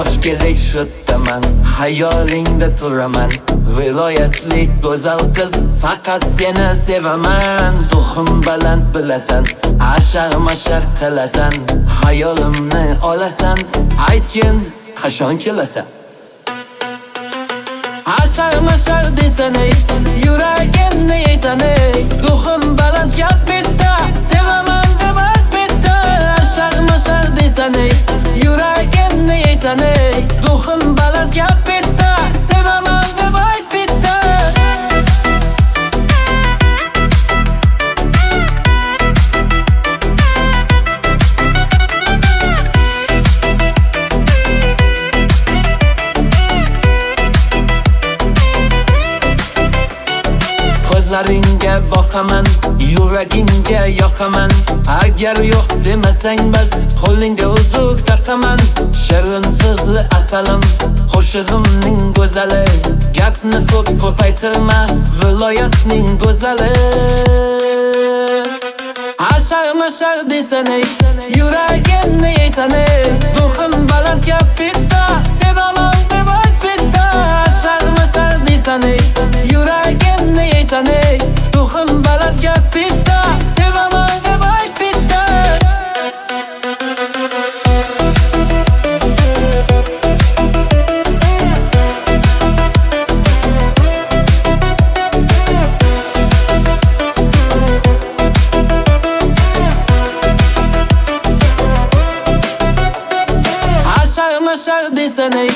Toshkentlik shuddaman, hayolingda turaman. Viloyatlik go'zal qiz, faqat seni sevaman. Tuxum baland bilasan, ashar-mashar qilasan. Hayolimni olasan, aytgin qachon kelasan? Ashar-mashar desan ey, yuragimni yeysan ey. Tuxum baland gap bitta, sevaman deb ayt bitta. Ashar-mashar desan ey, yuragimni yeysan ey. Tuxum baland gap bitta, sevaman deb ayt bitta. Ko'zlaringga boqaman, yuragingga yoqaman. Agar yo'q demasang bas, qo'lingga uzuk taqaman. Shirin so'zli asalim, qo'shig'imning go'zali. Gapni ko'p ko'paytirma, viloyatning go'zali. Ashar-mashar desan ey, yuragimni yeysan ey. Tuxum baland gap bitta, sevaman deb ayt bitta. Ashar-mashar desan ey, yuragimni yeysan ey. Tuxum baland gap bitta, sevaman deb ayt bitta. Ashar-mashar desan ey,